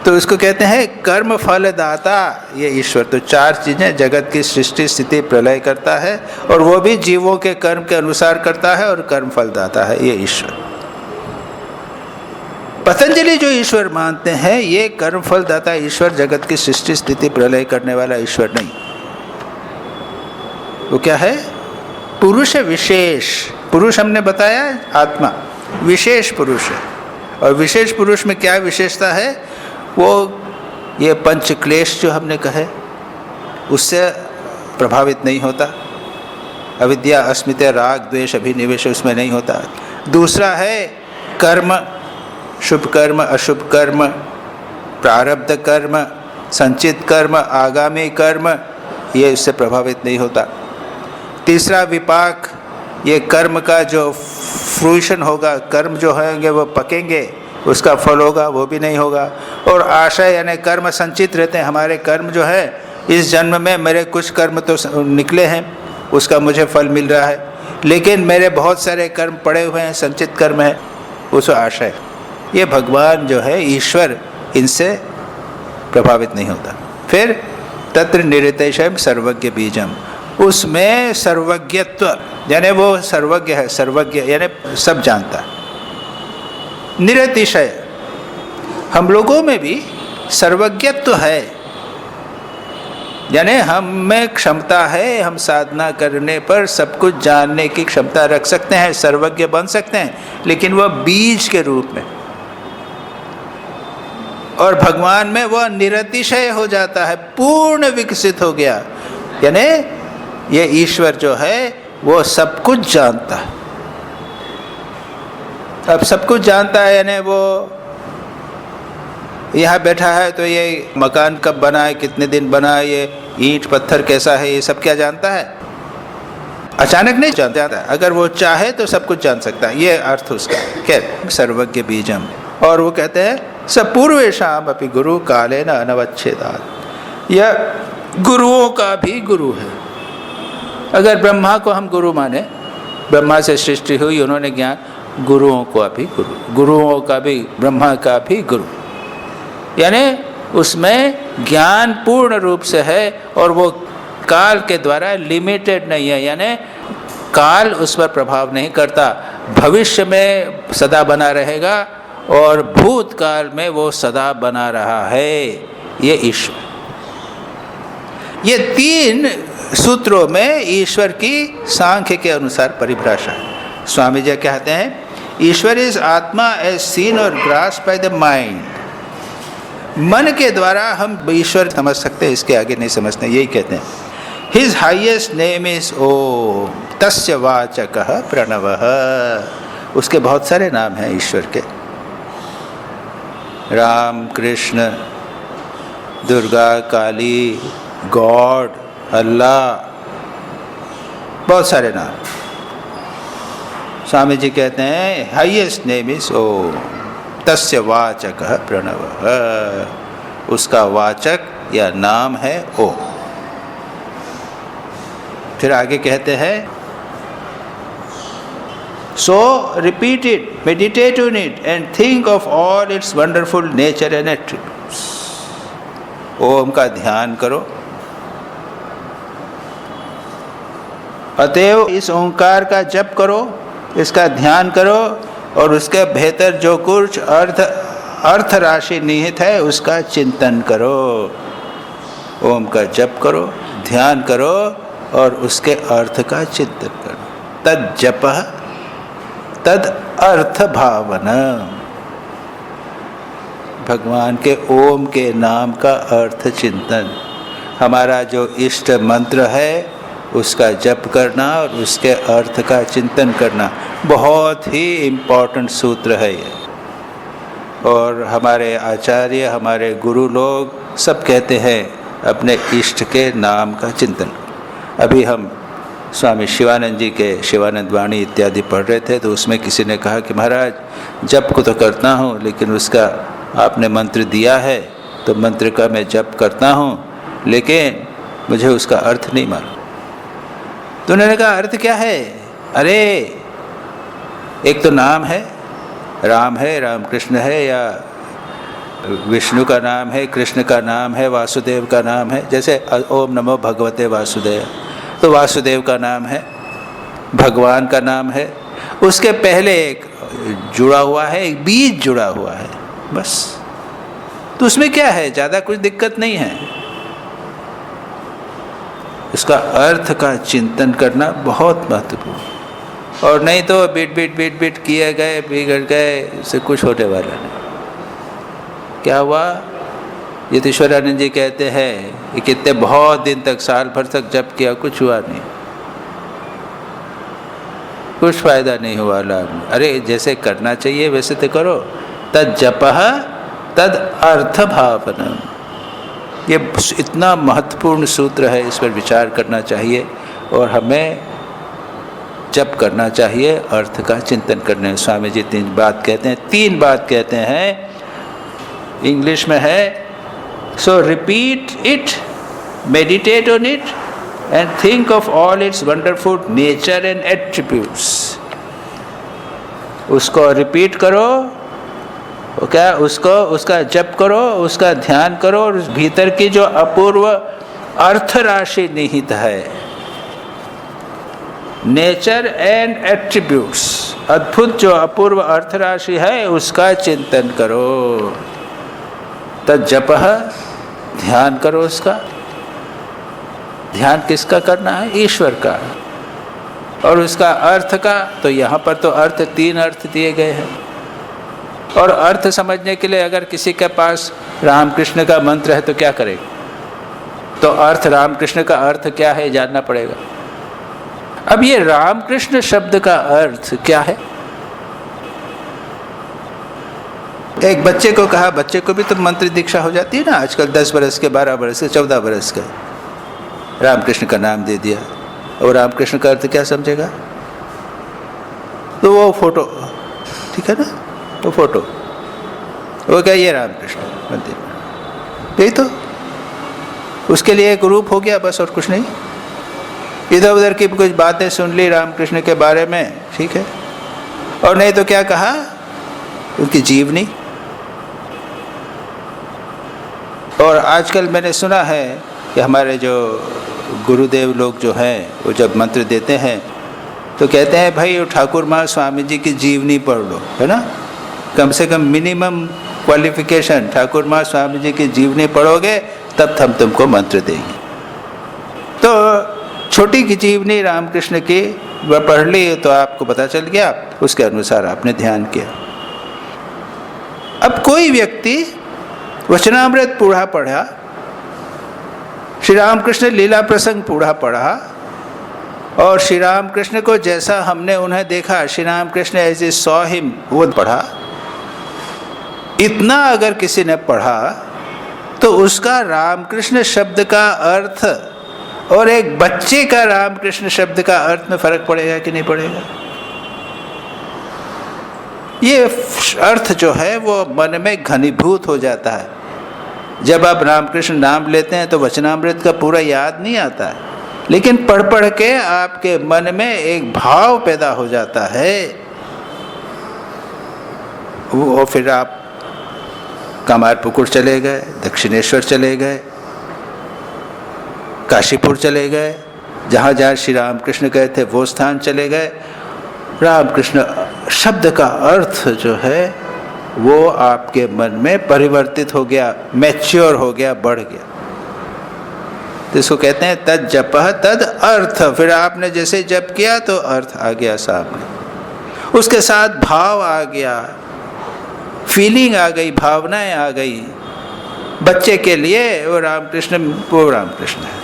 तो इसको कहते हैं कर्म फल दाता, ये ईश्वर। तो चार चीज़ें, जगत की सृष्टि स्थिति प्रलय करता है, और वो भी जीवों के कर्म के अनुसार करता है, और कर्म फल दाता है, ये ईश्वर। पतंजलि जो ईश्वर मानते हैं, ये कर्म फल दाता ईश्वर, जगत की सृष्टि स्थिति प्रलय करने वाला ईश्वर नहीं। वो क्या है? पुरुष विशेष। पुरुष हमने बताया आत्मा, विशेष पुरुष है। और विशेष पुरुष में क्या विशेषता है? वो ये पंच क्लेश जो हमने कहे, उससे प्रभावित नहीं होता। अविद्या, अस्मिता, राग, द्वेष, अभिनिवेश उसमें नहीं होता। दूसरा है कर्म, शुभ कर्म, अशुभ कर्म, प्रारब्ध कर्म, संचित कर्म, आगामी कर्म, ये इससे प्रभावित नहीं होता। तीसरा विपाक, ये कर्म का जो फ्रूशन होगा, कर्म जो होंगे वो पकेंगे, उसका फल होगा, वो भी नहीं होगा। और आशय यानी कर्म संचित रहते हैं। हमारे कर्म जो है, इस जन्म में मेरे कुछ कर्म तो निकले हैं, उसका मुझे फल मिल रहा है, लेकिन मेरे बहुत सारे कर्म पड़े हुए हैं, संचित कर्म है, उस आशय। ये भगवान जो है ईश्वर, इनसे प्रभावित नहीं होता। फिर तत्र निरतिशयम सर्वज्ञ बीजम, उसमें सर्वज्ञत्व, यानी वो सर्वज्ञ है, सर्वज्ञ यानी सब जानता है। निरतिशय, हम लोगों में भी सर्वज्ञत्व है, यानी हम में क्षमता है, हम साधना करने पर सब कुछ जानने की क्षमता रख सकते हैं, सर्वज्ञ बन सकते हैं, लेकिन वह बीज के रूप में। और भगवान में वह निरतिशय हो जाता है, पूर्ण विकसित हो गया। यानी ये ईश्वर जो है वो सब कुछ जानता है। अब सब कुछ जानता है, यानी वो यहाँ बैठा है तो ये मकान कब बना है, कितने दिन बना है, ये ईंट पत्थर कैसा है, ये सब क्या जानता है? अचानक नहीं जानता है। अगर वो चाहे तो सब कुछ जान सकता है, ये अर्थ उसका। क्या सर्वज्ञ बीजम। और वो कहते हैं सपूर्वेशाम अपि गुरु कालेन अनवच्छेदात्, यह गुरुओं का भी गुरु है। अगर ब्रह्मा को हम गुरु माने, ब्रह्मा से सृष्टि हुई, उन्होंने ज्ञान, गुरुओं को भी गुरु, गुरुओं का भी, ब्रह्मा का भी गुरु, यानी उसमें ज्ञान पूर्ण रूप से है और वो काल के द्वारा लिमिटेड नहीं है, यानी काल उस पर प्रभाव नहीं करता। भविष्य में सदा बना रहेगा और भूतकाल में वो सदा बना रहा है, ये ईश्वर। ये 3 सूत्रों में ईश्वर की सांख्य के अनुसार परिभाषा है। स्वामी जी कहते हैं ईश्वर इज आत्मा एज सीन और ग्रास्प्ड बाय द माइंड। मन के द्वारा हम ईश्वर समझ सकते हैं, इसके आगे नहीं समझते, यही कहते हैं। हिज हाईएस्ट नेम इज ओम तस्य वाचकः प्रणवः। उसके बहुत सारे नाम हैं ईश्वर के, राम, कृष्ण, दुर्गा, काली, गॉड, अल्लाह, बहुत सारे नाम। स्वामी जी कहते हैं हाईएस्ट नेम इज ओम तस्य वाचकः प्रणवः। उसका वाचक या नाम है ओम। फिर आगे कहते हैं so repeat it, meditate on it and think of all its wonderful nature and attributes. Om का ध्यान करो, अतएव इस ओंकार का जप करो, इसका ध्यान करो और उसके भीतर जो कुछ अर्थ राशि निहित है उसका चिंतन करो। ओम का जप करो, ध्यान करो और उसके अर्थ का चिंतन करो। तद जपः तद अर्थ भावना। भगवान के ओम के नाम का अर्थ चिंतन, हमारा जो इष्ट मंत्र है उसका जप करना और उसके अर्थ का चिंतन करना बहुत ही इम्पोर्टेंट सूत्र है ये। और हमारे आचार्य, हमारे गुरु लोग सब कहते हैं अपने इष्ट के नाम का चिंतन। अभी हम स्वामी शिवानंद जी के शिवानंद वाणी इत्यादि पढ़ रहे थे, तो उसमें किसी ने कहा कि महाराज जप को तो करता हूँ, लेकिन उसका आपने मंत्र दिया है तो मंत्र का मैं जप करता हूँ, लेकिन मुझे उसका अर्थ नहीं मालूम। तो उन्होंने कहा अर्थ क्या है? अरे एक तो नाम है, राम है, राम कृष्ण है, या विष्णु का नाम है, कृष्ण का नाम है, वासुदेव का नाम है। जैसे ओम नमो भगवते वासुदेव, तो वासुदेव का नाम है, भगवान का नाम है। उसके पहले एक जुड़ा हुआ है, एक बीज जुड़ा हुआ है, बस। तो उसमें क्या है, ज़्यादा कुछ दिक्कत नहीं है। उसका अर्थ का चिंतन करना बहुत महत्वपूर्ण। और नहीं तो बीट किए गए, बिगड़ गए, इससे कुछ होने वाला नहीं। क्या हुआ? यतीश्वरानंद जी कहते हैं कि कितने बहुत दिन तक, साल भर तक जप किया, कुछ हुआ नहीं, कुछ फायदा नहीं हुआ, लाभ नहीं। अरे जैसे करना चाहिए वैसे तो करो। तद जपः तद अर्थ भावना, ये इतना महत्वपूर्ण सूत्र है, इस पर विचार करना चाहिए और हमें जप करना चाहिए, अर्थ का चिंतन करने। स्वामी जी 3 बात कहते हैं, 3 बात कहते हैं, इंग्लिश में है सो repeat it, meditate on it and think of all its wonderful nature and attributes. उसको रिपीट करो, क्या उसको, उसका जप करो, उसका ध्यान करो और उस भीतर की जो अपूर्व अर्थ राशि निहित है, नेचर एंड एट्रीब्यूट्स, अद्भुत जो अपूर्व अर्थ राशि है उसका चिंतन करो। तद जपः, ध्यान करो उसका, ध्यान किसका करना है? ईश्वर का। और उसका अर्थ का, तो यहाँ पर तो अर्थ 3 अर्थ दिए गए हैं। और अर्थ समझने के लिए अगर किसी के पास रामकृष्ण का मंत्र है तो क्या करेगा? तो अर्थ, रामकृष्ण का अर्थ क्या है जानना पड़ेगा। अब ये रामकृष्ण शब्द का अर्थ क्या है? एक बच्चे को कहा, बच्चे को भी तो मंत्र दीक्षा हो जाती है ना आजकल, 10 बरस के, 12 बरस के, 14 बरस के, रामकृष्ण का नाम दे दिया। और रामकृष्ण का अर्थ क्या समझेगा? तो वो फोटो, ठीक है ना, वो फोटो, वो क्या, ये रामकृष्ण मंदिर, यही तो उसके लिए एक रूप हो गया बस, और कुछ नहीं। इधर उधर की कुछ बातें सुन ली रामकृष्ण के बारे में, ठीक है, और नहीं तो क्या कहा, उनकी जीवनी। और आजकल मैंने सुना है कि हमारे जो गुरुदेव लोग जो हैं वो जब मंत्र देते हैं तो कहते हैं भाई ठाकुर माँ स्वामी जी की जीवनी पढ़ लो, है ना, कम से कम मिनिमम क्वालिफिकेशन, ठाकुर माँ स्वामी जी की जीवनी पढ़ोगे तब हम तुमको मंत्र देंगे। तो छोटी की जीवनी रामकृष्ण की वह पढ़ ली तो आपको पता चल गया, उसके अनुसार आपने ध्यान किया। अब कोई व्यक्ति वचनामृत पूरा पढ़ा, श्री रामकृष्ण लीला प्रसंग पूरा पढ़ा, और श्री रामकृष्ण को जैसा हमने उन्हें देखा, Shri Ramakrishna as a saw him, वो पढ़ा। इतना अगर किसी ने पढ़ा तो उसका रामकृष्ण शब्द का अर्थ और एक बच्चे का रामकृष्ण शब्द का अर्थ में फर्क पड़ेगा कि नहीं पड़ेगा? ये अर्थ जो है वो मन में घनीभूत हो जाता है। जब आप रामकृष्ण नाम लेते हैं तो वचनामृत का पूरा याद नहीं आता है, लेकिन पढ़ पढ़ के आपके मन में एक भाव पैदा हो जाता है। वो फिर आप कामारपुकुर चले गए, दक्षिणेश्वर चले गए, काशीपुर चले गए, जहाँ जहाँ श्री रामकृष्ण गए थे वो स्थान चले गए। रामकृष्ण शब्द का अर्थ जो है वो आपके मन में परिवर्तित हो गया, मैच्योर हो गया, बढ़ गया। तो इसको कहते हैं तद जपः तद अर्थ। फिर आपने जैसे जप किया तो अर्थ आ गया सामने, उसके साथ भाव आ गया, फीलिंग आ गई, भावनाएं आ गई। बच्चे के लिए वो रामकृष्ण है,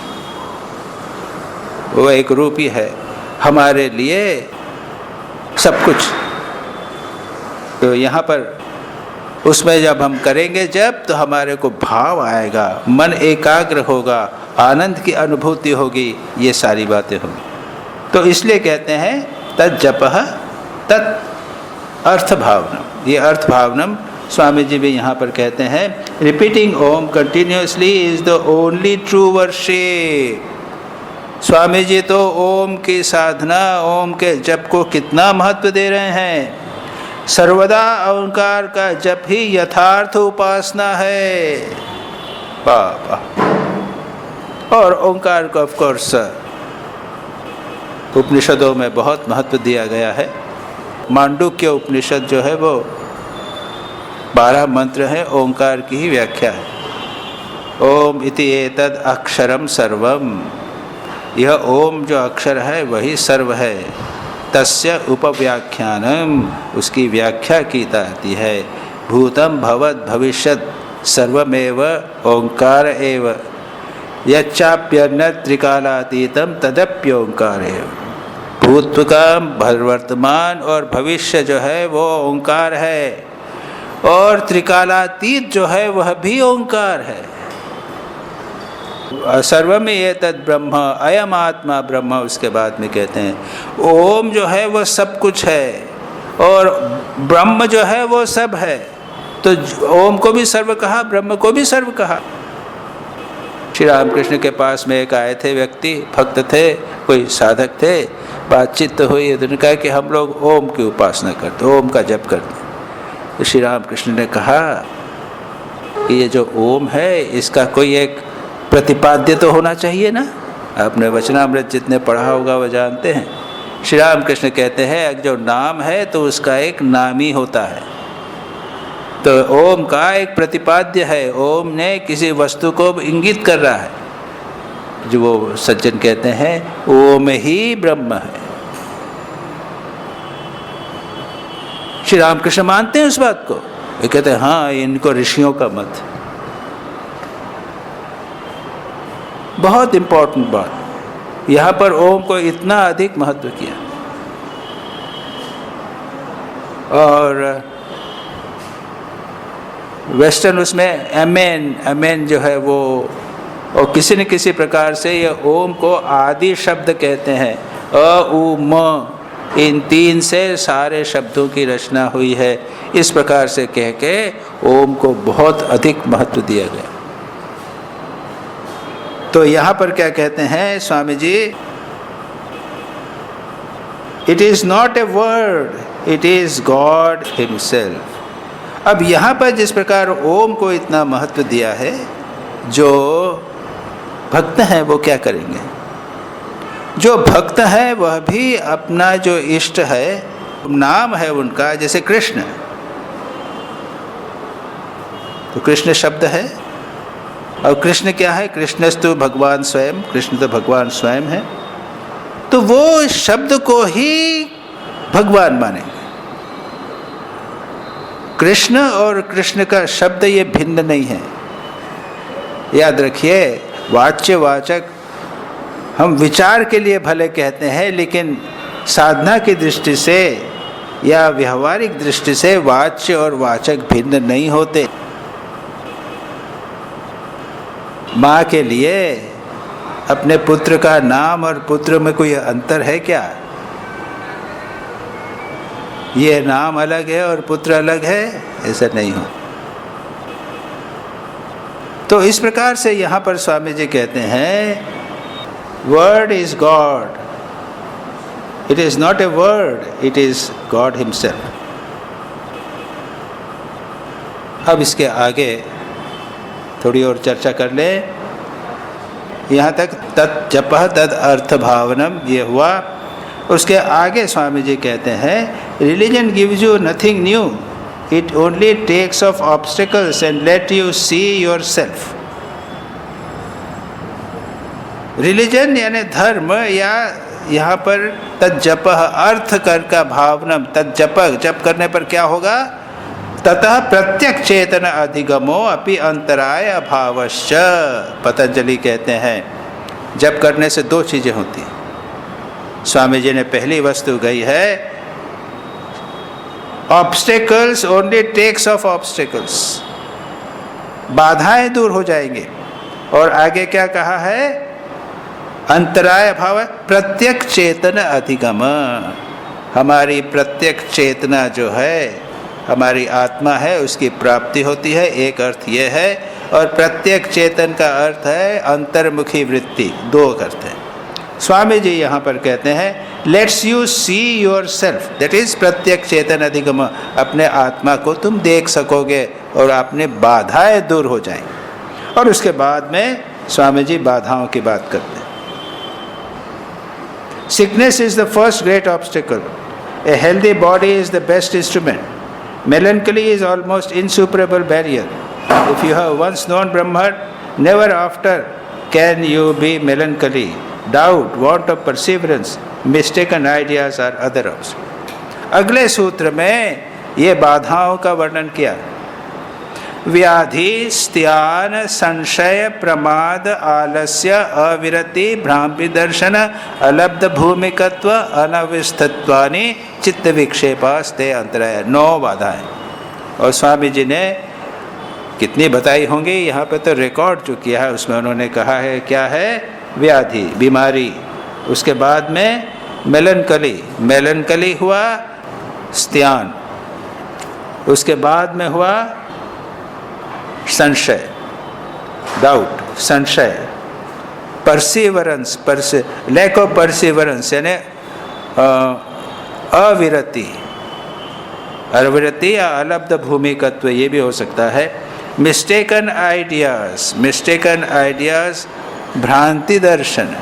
वो एक रूप ही है, हमारे लिए सब कुछ। तो यहाँ पर उसमें जब हम करेंगे जब, तो हमारे को भाव आएगा, मन एकाग्र होगा, आनंद की अनुभूति होगी, ये सारी बातें होंगी। तो इसलिए कहते हैं तत् जपः तत् अर्थ भावनम। ये अर्थ भावनम स्वामी जी भी यहाँ पर कहते हैं, repeating Om continuously is the only true worship. Swami ji तो ओम की साधना, ओम के जप को कितना महत्व दे रहे हैं। सर्वदा ओंकार का जप ही यथार्थ उपासना है। बाबा। और ओंकार को ऑफ कोर्स उपनिषदों में बहुत महत्व दिया गया है। मांडुक्य उपनिषद जो है वो 12 मंत्र हैं, ओंकार की ही व्याख्या है। ओम इति एतद् अक्षरम सर्वम, यह ओम जो अक्षर है वही सर्व है। तस्य उपव्याख्यानम, उसकी व्याख्या की जाती है। भूतम भवत भविष्यत सर्वमेव ओंकार एव, यच्चाप्यन्न त्रिकालातीतम तदप्योंकार एव। भूत का वर्तमान और भविष्य जो है वो ओंकार है, और त्रिकालातीत जो है वह भी ओंकार है। सर्वमेव एतद् ब्रह्म, अयम आत्मा ब्रह्म। उसके बाद में कहते हैं ओम जो है वो सब कुछ है, और ब्रह्म जो है वो सब है। तो ओम को भी सर्व कहा, ब्रह्म को भी सर्व कहा। श्री रामकृष्ण के पास में एक आए थे व्यक्ति, भक्त थे, कोई साधक थे, बातचीत तो हुई। उन्होंने कहा कि हम लोग ओम की उपासना करते, ओम का जप करते। तो श्री रामकृष्ण ने कहा कि ये जो ओम है इसका कोई एक प्रतिपाद्य तो होना चाहिए ना। आपने वचनामृत जितने पढ़ा होगा वो जानते हैं। श्री रामकृष्ण कहते हैं जो नाम है तो उसका एक नाम ही होता है। तो ओम का एक प्रतिपाद्य है, ओम ने किसी वस्तु को इंगित कर रहा है। जो वो सज्जन कहते हैं ओम ही ब्रह्म है। श्री रामकृष्ण मानते हैं उस बात को, ये कहते हैं हाँ इनको ऋषियों का मत। बहुत इंपॉर्टेंट बात, यहाँ पर ओम को इतना अधिक महत्व किया। और वेस्टर्न उसमें अमेन, अमेन जो है वो, और किसी न किसी प्रकार से ये ओम को आदि शब्द कहते हैं। अ उ म, इन तीन से सारे शब्दों की रचना हुई है। इस प्रकार से कह के ओम को बहुत अधिक महत्व दिया गया। तो यहाँ पर क्या कहते हैं Swami ji, it is not a word, it is God himself. अब यहाँ पर जिस प्रकार ओम को इतना महत्व दिया है, जो भक्त हैं वो क्या करेंगे? जो भक्त है वह भी अपना जो इष्ट है, नाम है उनका, जैसे कृष्ण, तो कृष्ण शब्द है। और कृष्ण क्या है? कृष्णस्तु भगवान स्वयं, कृष्ण तो भगवान स्वयं है। तो वो शब्द को ही भगवान मानेंगे। कृष्ण और कृष्ण का शब्द ये भिन्न नहीं है। याद रखिए, वाच्य वाचक हम विचार के लिए भले कहते हैं, लेकिन साधना की दृष्टि से या व्यवहारिक दृष्टि से वाच्य और वाचक भिन्न नहीं होते। माँ के लिए अपने पुत्र का नाम और पुत्र में कोई अंतर है क्या? ये नाम अलग है और पुत्र अलग है, ऐसा नहीं हो। तो इस प्रकार से यहाँ पर स्वामी जी कहते हैं word is God, it is not a word, it is God himself. अब इसके आगे थोड़ी और चर्चा कर ले। यहाँ तक तत् जपः तद अर्थ भावनम ये हुआ। उसके आगे स्वामी जी कहते हैं religion gives you nothing new, it only takes off obstacles and let you see your self. Religion यानी धर्म, या यहाँ पर तज्जपः अर्थ कर का भावनम, तज्जपः जप करने पर क्या होगा? ततः प्रत्यक चेतन अधिगमो अपि अंतराय अभावश्च। पतंजलि कहते हैं जप करने से दो चीजें होती हैं। स्वामी जी ने पहली वस्तु गई है obstacles only takes off obstacles, बाधाएं दूर हो जाएंगे। और आगे क्या कहा है? अंतराय भाव प्रत्यक चेतन अधिगम। हमारी प्रत्यक चेतना जो है, हमारी आत्मा है, उसकी प्राप्ति होती है, एक अर्थ ये है। और प्रत्यक चेतन का अर्थ है अंतर्मुखी वृत्ति, दो अर्थ है। स्वामी जी यहाँ पर कहते हैं let's you see your self, that is प्रत्यक चेतन अधिगम। अपने आत्मा को तुम देख सकोगे और अपने बाधाएं दूर हो जाएंगी। और उसके बाद में स्वामी जी बाधाओं की बात करते हैं। Sickness is the first great obstacle. A healthy body is the best instrument. Melancholy is almost insuperable barrier. If you have once known Brahman, never after can you be melancholy. Doubt, want of perseverance, mistaken ideas are other obstacles. अगले सूत्र में ये बाधाओं का वर्णन किया। व्याधि, स्त्यान, संशय, प्रमाद, आलस्य, अविरति, भ्रांति दर्शन, अलब्ध भूमिकत्व, अनवस्थित्वानि, चित्त विक्षेपास्ते अंतराय। 9 बाधाएं। और स्वामी जी ने कितनी बताई होंगी, यहाँ पे तो रिकॉर्ड जो किया है उसमें उन्होंने कहा है क्या है? व्याधि, बीमारी। उसके बाद में मेलनकली, मेलनकली हुआ स्त्यान। उसके बाद में हुआ संशय, डाउट, संशय। परसिवरेंस, लैक ऑफ परसिवरेंस यानी अविरति, अविरति या अलब्ध भूमिकत्व, ये भी हो सकता है। मिस्टेकन आइडियाज, मिस्टेकन आइडियाज, भ्रांति दर्शन,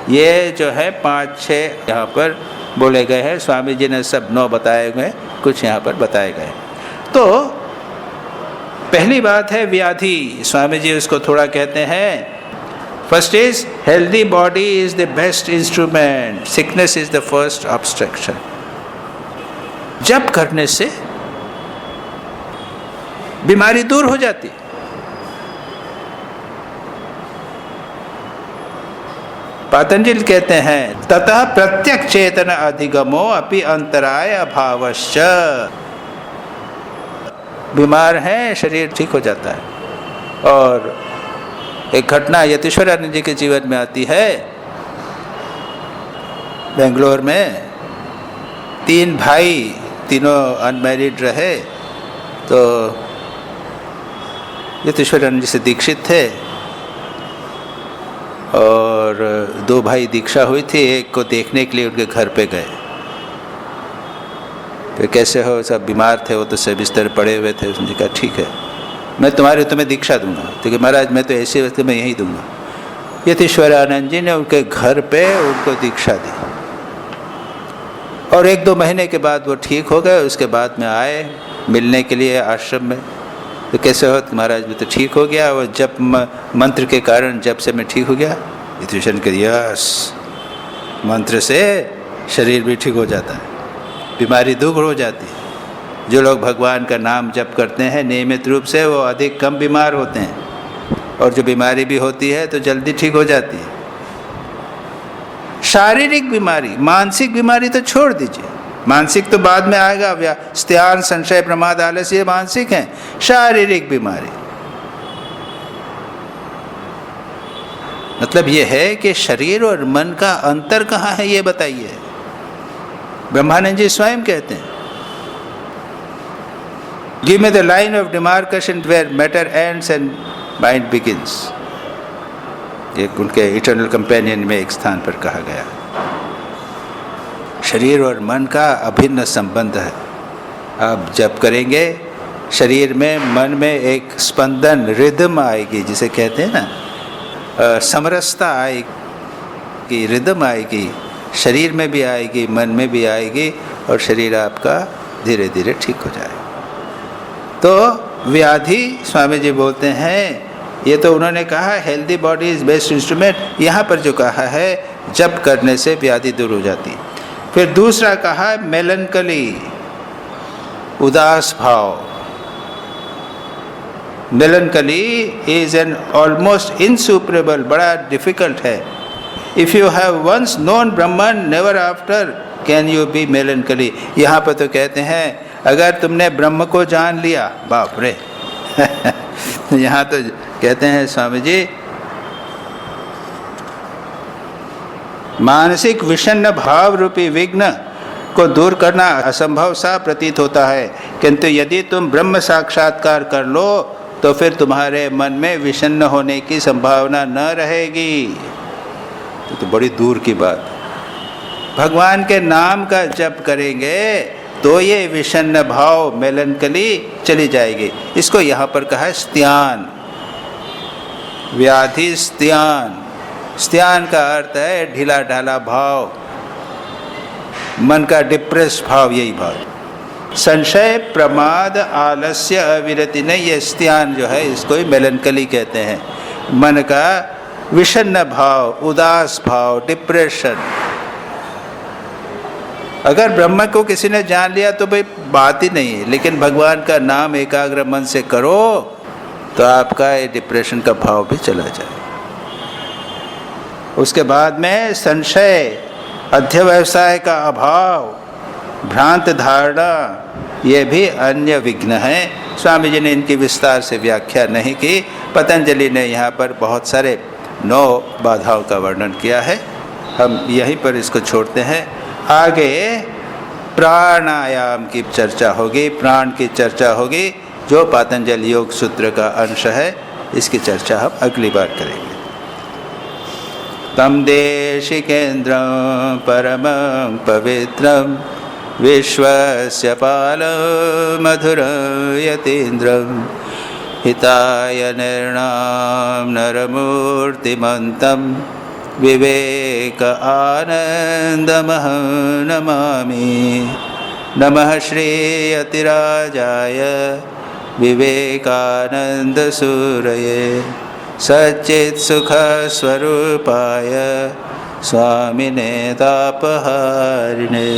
ये जो है 5-6 यहाँ पर बोले गए हैं। स्वामी जी ने सब 9 बताए गए, कुछ यहाँ पर बताए गए। तो पहली बात है व्याधि। स्वामी जी उसको थोड़ा कहते हैं First is healthy body is the best instrument. Sickness is the first obstruction. जप करने से बीमारी दूर हो जाती। पतंजलि कहते हैं ततः प्रत्यक्ष चेतन अधिगमो अपि अंतराय अभावश्च। बीमार हैं, शरीर ठीक हो जाता है। और एक घटना यतीश्वरानंद जी के जीवन में आती है। बेंगलोर में 3 भाई, तीनों अनमैरिड रहे, तो यतीश्वरानंद जी से दीक्षित थे और 2 भाई दीक्षा हुई थी। एक को देखने के लिए उनके घर पे गए। तो कैसे हो, सब बीमार थे, वो तो सब बिस्तर पड़े हुए थे। उसने कहा ठीक है, मैं तुम्हें दीक्षा दूंगा। तो महाराज मैं तो ऐसे वक्त में यही दूंगा। यतीश्वरानंद जी ने उनके घर पे उनको दीक्षा दी और 1-2 महीने के बाद वो ठीक हो गए। उसके बाद में आए मिलने के लिए आश्रम में। तो कैसे हो, महाराज मैं तो ठीक हो गया, वो जप मंत्र के कारण जप से मैं ठीक हो गया। यतीश्वर ने कहा यस, मंत्र से शरीर भी ठीक हो जाता है, बीमारी दूर हो जाती है। जो लोग भगवान का नाम जप करते हैं नियमित रूप से, वो अधिक कम बीमार होते हैं और जो बीमारी भी होती है तो जल्दी ठीक हो जाती है। शारीरिक बीमारी, मानसिक बीमारी तो छोड़ दीजिए, मानसिक तो बाद में आएगा। स्त्यान, संशय, प्रमाद, आलस्य ये मानसिक हैं। शारीरिक बीमारी मतलब ये है कि शरीर और मन का अंतर कहाँ है, ये बताइए। ब्रह्मानंद जी स्वयं कहते हैं Give me the line of demarcation where matter ends and mind begins. एक उनके इटर्नल कंपेनियन में एक स्थान पर कहा गया। शरीर और मन का अभिन्न संबंध है। आप जप करेंगे, शरीर में, मन में एक स्पंदन, रिदम आएगी, जिसे कहते हैं ना, समरसता आएगी, रिदम आएगी, शरीर में भी आएगी, मन में भी आएगी और शरीर आपका धीरे धीरे ठीक हो जाएगा। तो व्याधि, स्वामी जी बोलते हैं, ये तो उन्होंने कहा healthy body is best instrument. यहाँ पर जो कहा है जप करने से व्याधि दूर हो जाती। फिर दूसरा कहा मेलनकली, उदास भाव। Melancholy is an almost insuperable, बड़ा डिफिकल्ट है। If you have once known Brahman never after can you be melancholy. यहाँ पर तो कहते हैं अगर तुमने ब्रह्म को जान लिया, बाप रे यहाँ तो कहते हैं स्वामी जी, मानसिक विषण्ण भाव रूपी विघ्न को दूर करना असंभव सा प्रतीत होता है, किंतु यदि तुम ब्रह्म साक्षात्कार कर लो तो फिर तुम्हारे मन में विषण्ण होने की संभावना न रहेगी। तो बड़ी दूर की बात। भगवान के नाम का जप करेंगे तो ये विषण्ण भाव, मेलनकली चली जाएगी। इसको यहाँ पर कहा है स्त्यान, व्याधि स्त्यान। स्त्यान का अर्थ है ढीला ढाला भाव, मन का डिप्रेस भाव, यही भाव। संशय, प्रमाद, आलस्य, अविरति नहीं, ये स्त्यान जो है इसको ही मेलनकली कहते हैं। मन का विषण्ण भाव, उदास भाव, डिप्रेशन। अगर ब्रह्म को किसी ने जान लिया तो भाई बात ही नहीं है, लेकिन भगवान का नाम एकाग्र मन से करो तो आपका ये डिप्रेशन का भाव भी चला जाए। उसके बाद में संशय, अध्यवसाय का अभाव, भ्रांत धारणा, ये भी अन्य विघ्न हैं। स्वामी जी ने इनकी विस्तार से व्याख्या नहीं की। पतंजलि ने यहाँ पर बहुत सारे 9 बाधाओं का वर्णन किया है। हम यहीं पर इसको छोड़ते हैं। आगे प्राणायाम की चर्चा होगी, प्राण की चर्चा होगी, जो पतंजलि योग सूत्र का अंश है। इसकी चर्चा हम अगली बार करेंगे। तम देशिकेन्द्रं परमं पवित्रं विश्वस्य पालं मधुरं यतीन्द्रं हिताय निर्णां नरमूर्तिमन्तं विवेक आनंदमहं नमामि। नमः श्री यतिराजाय विवेकानंद सूरये। सच्चित् सुख स्वरूपाय स्वामिने तापहारिणे।